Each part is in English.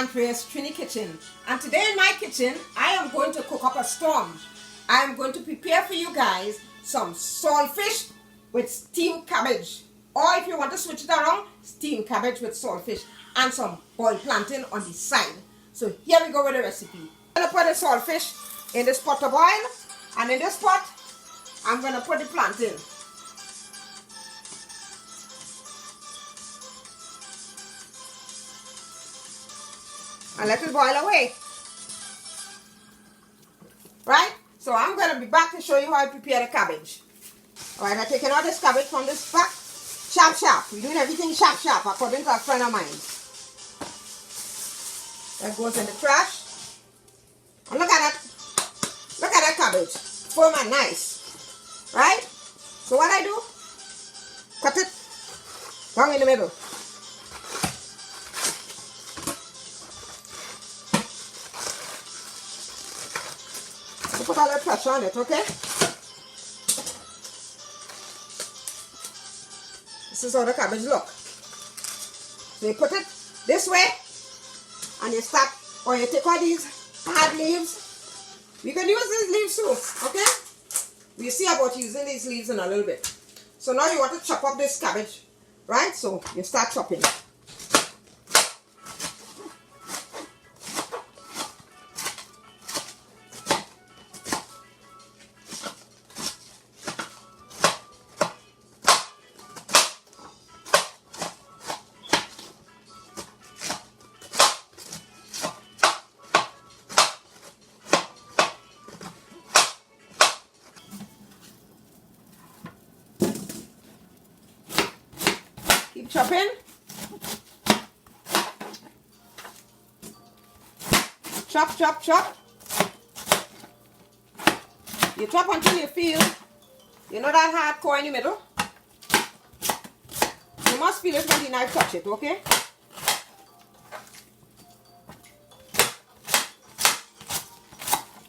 Andrea's Trini kitchen, and today in my kitchen I am going to cook up a storm. I am going to prepare for you guys some saltfish with steamed cabbage, or if you want to switch it around, steamed cabbage with saltfish and some boiled plantain on the side. So here we go with the recipe. I'm going to put the saltfish in this pot to boil, and in this pot I'm going to put the plantain. And let it boil away. Right? So I'm going to be back to show you how I prepare the cabbage. Alright, I'm taking out this cabbage from this pack. Sharp, sharp. We're doing everything sharp, sharp, according to a friend of mine. That goes in the trash. And look at that. Look at that cabbage. Firm and nice. Right? So what I do? Cut it down in the middle. Put a little pressure on it, okay? This is how the cabbage look. So you put it this way, and you start, or you take all these hard leaves. We can use these leaves too, okay? We'll see about using these leaves in a little bit. So now you want to chop up this cabbage, right? So you start chopping. Keep chopping. Chop, chop, chop. You chop until you feel, you know that hard core in the middle? You must feel it when the knife touch it, okay?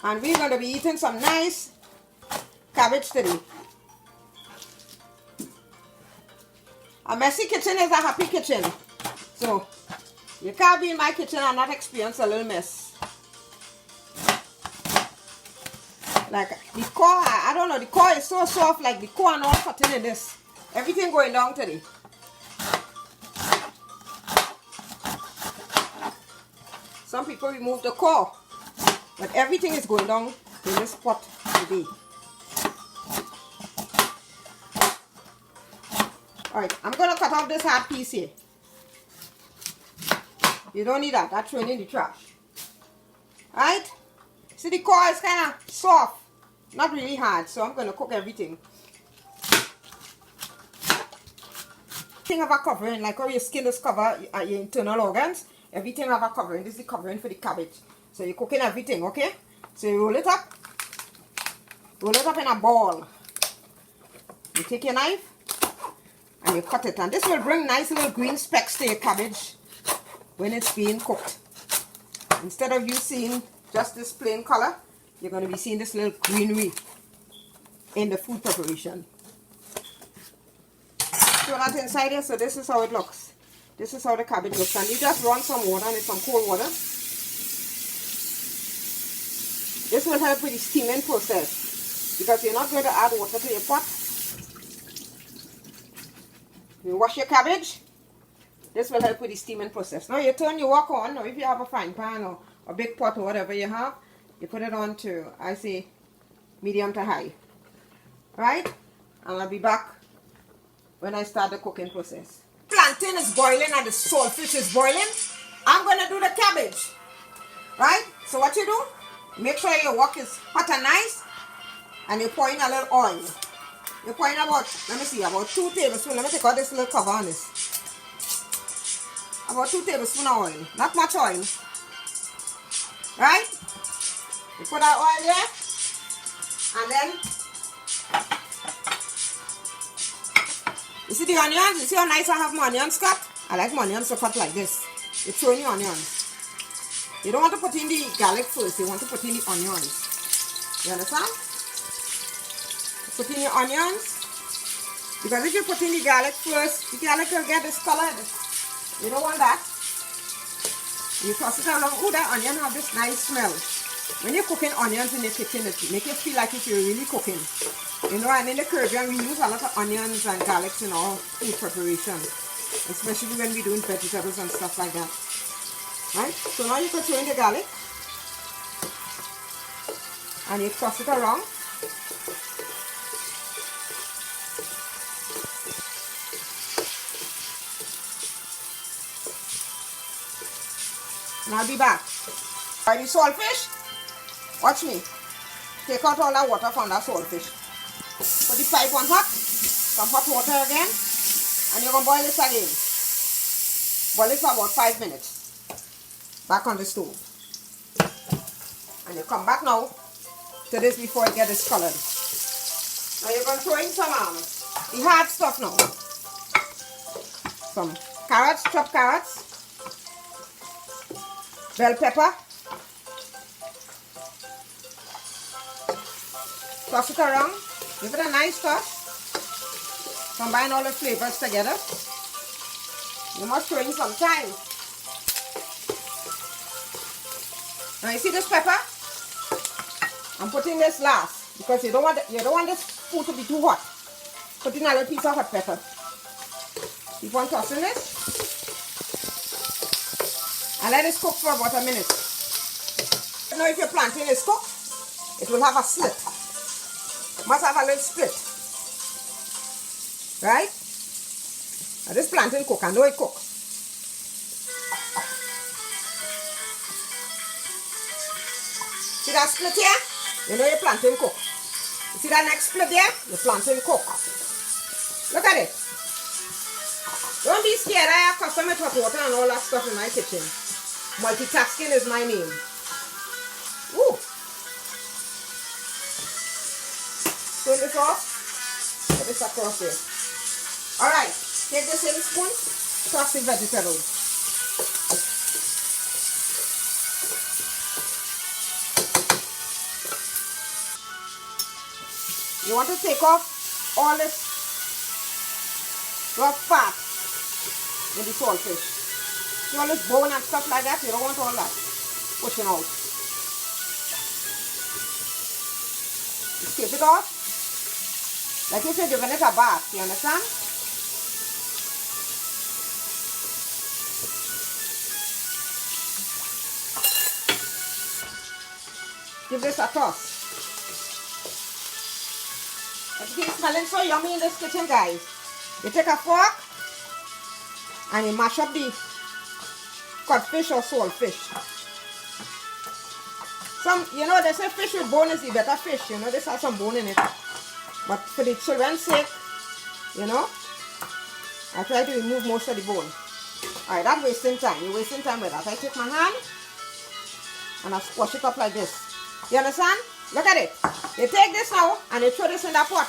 And we're going to be eating some nice cabbage today. A messy kitchen is a happy kitchen. So, you can't be in my kitchen and not experience a little mess. Like, the core, I don't know, the core is so soft, like the core and all cutting in this. Everything going down today. Some people remove the core, but everything is going down in this pot today. Alright, I'm going to cut off this hard piece here. You don't need that. That's thrown in the trash. Alright? See, the core is kind of soft. Not really hard. So I'm going to cook everything. Everything have a covering. Like how your skin is covered, your internal organs. Everything have a covering. This is the covering for the cabbage. So you're cooking everything, okay? So you roll it up. Roll it up in a ball. You take your knife. And you cut it, and this will bring nice little green specks to your cabbage when it's being cooked. Instead of you seeing just this plain color, you're going to be seeing this little greenery in the food preparation. Throw that inside here. So this is how it looks. This is how the cabbage looks, and you just run some water with some cold water. This will help with the steaming process, because you're not going to add water to your pot. You wash your cabbage. This will help with the steaming process. Now you turn your wok on, or if you have a frying pan or a big pot or whatever you have, you put it on to, I say, medium to high. Right? And I'll be back when I start the cooking process. Plantain is boiling and the saltfish is boiling. I'm going to do the cabbage. Right? So what you do, make sure your wok is hot and nice, and you pour in a little oil. You're pouring about, let me see, about 2 tablespoons. Let me take out this little cover on this. About 2 tablespoons of oil. Not much oil. Right? You put that oil there. And then, you see the onions? You see how nice I have my onions cut? I like my onions to cut like this. You throw in your onions. You don't want to put in the garlic first. You want to put in the onions. You understand? Put in your onions, because if you put in the garlic first, the garlic will get this color. You don't want that. You toss it along. Oh, that onion have this nice smell. When you're cooking onions in the kitchen, it make you feel like if you're really cooking. You know, and in the Caribbean, we use a lot of onions and garlics in our food preparation. Especially when we're doing vegetables and stuff like that. Right? So now you can throw in the garlic. And you toss it around. And I'll be back. Alright, the saltfish. Watch me. Take out all that water from that saltfish. Put the pipe on hot. Some hot water again. And you're going to boil this again. Boil it for about 5 minutes. Back on the stove. And you come back now to this before it gets discolored. Now you're going to throw in some the hard stuff now. Some carrots, chopped carrots. Bell pepper. Toss it around. Give it a nice toss. Combine all the flavors together. You must throw in some thyme. Now you see this pepper? I'm putting this last because you don't want this food to be too hot. Put in a little piece of hot pepper. Keep on tossing this. And let it cook for about a minute. Now if your plantain is cooked, it will have a slit. Must have a little split. Right? Now this plantain cook, I know it cook. See that split here? You know your plantain cook. You see that next split there? Your plantain cook. Look at it. Don't be scared. I have custom with hot water and all that stuff in my kitchen. Multitasking is my name. Woo! Turn this off. Put this across here. Alright. Take the same spoon. Toss the vegetables. You want to take off all this rough fat with the saltfish. See all this bone and stuff like that? You don't want all that pushing out. You scrape it off. Like you said, you're giving it a bath. You understand? Give this a toss. Everything's smelling so yummy in this kitchen, guys. You take a fork and you mash up the codfish or saltfish. Some, you know, they say fish with bone is the better fish. You know, this has some bone in it. But for the children's sake, you know, I try to remove most of the bone. Alright, that's wasting time. You're wasting time with that. I take my hand and I squash it up like this. You understand? Look at it. You take this now and you throw this in that pot.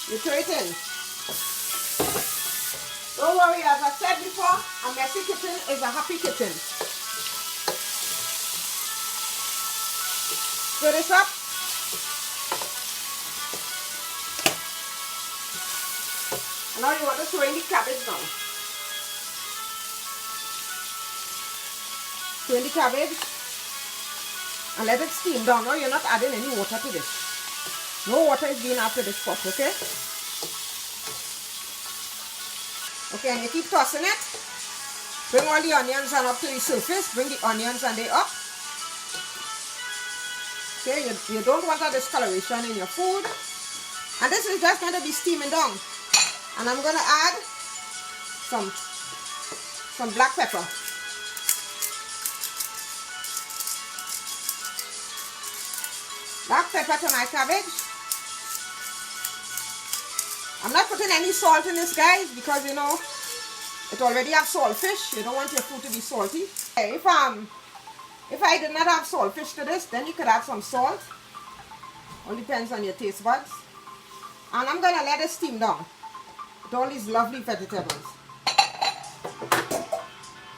You throw it in. Don't worry, as I said before, a messy kitchen is a happy kitchen. Stir this up. And now you want to throw in the cabbage now. Throw in the cabbage. And let it steam down. Now you're not adding any water to this. No water is being added to this pot, okay? Okay, and you keep tossing it. Bring all the onions and up to the surface. Bring the onions and they up. Okay, you don't want a discoloration in your food. And this is just going to be steaming down. And I'm going to add some black pepper. Black pepper to my cabbage. I'm not putting any salt in this, guys, because you know it already have saltfish. You don't want your food to be salty. Okay, if I did not have saltfish to this, then you could add some salt. All depends on your taste buds. And I'm gonna let it steam down with all these lovely vegetables.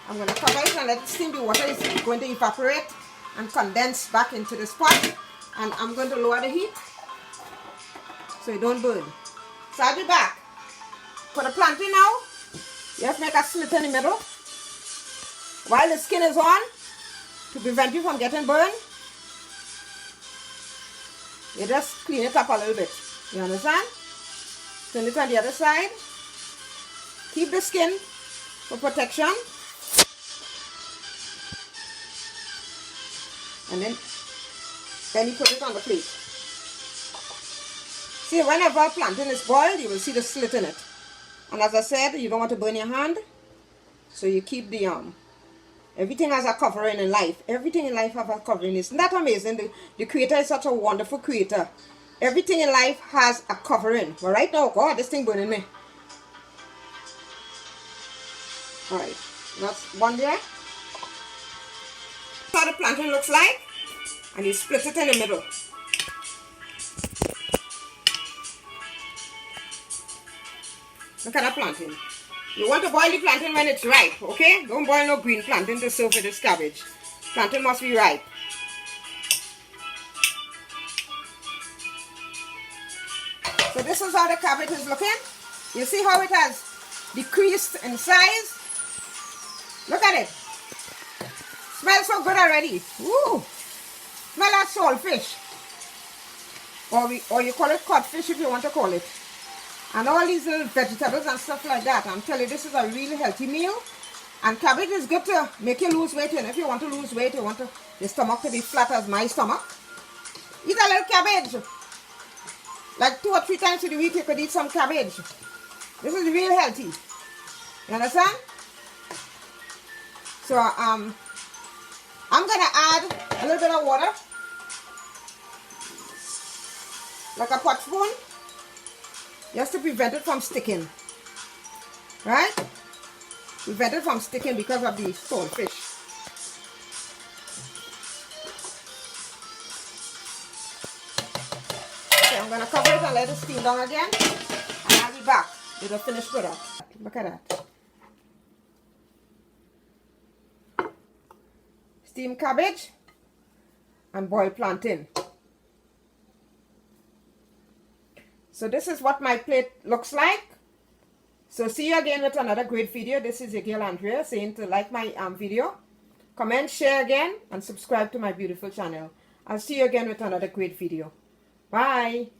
I'm gonna cover it and let it steam. The water is going to evaporate and condense back into this pot. And I'm going to lower the heat so it don't burn. So I'll be back. For the plantain now, you have to make a slit in the middle. while the skin is on, to prevent you from getting burned, you just clean it up a little bit. You understand? Turn it on the other side. Keep the skin for protection. And then you put it on the plate. See, whenever plantain is boiled, you will see the slit in it. And as I said, you don't want to burn your hand. So you keep the everything has a covering in life. Everything in life has a covering. Isn't that amazing? The Creator is such a wonderful Creator. Everything in life has a covering. But right now, God, this thing burning me. Alright, that's one there. That's how the plantain looks like. And you split it in the middle. Look at that plantain. You want to boil the plantain when it's ripe, okay? Don't boil no green plantain to serve with this cabbage. Plantain must be ripe. So this is how the cabbage is looking. You see how it has decreased in size? Look at it. Smells so good already. Woo! Smell like saltfish. Or you call it codfish if you want to call it. And all these little vegetables and stuff like that. I'm telling you, this is a really healthy meal. And cabbage is good to make you lose weight. And if you want to lose weight, you want your stomach to be flat as my stomach, eat a little cabbage. Like 2 or 3 times in the week, you could eat some cabbage. This is real healthy. You understand? So, I'm going to add a little bit of water. Like a pot spoon. Just to prevent it from sticking. Right? Prevent it from sticking because of the saltfish. Okay, I'm going to cover it and let it steam down again. And I'll be back with the finished product. Look at that. Steamed cabbage and boiled plantain. So this is what my plate looks like. So see you again with another great video. This is your girl Andrea saying to like my video, comment, share again, and subscribe to my beautiful channel. I'll see you again with another great video. Bye.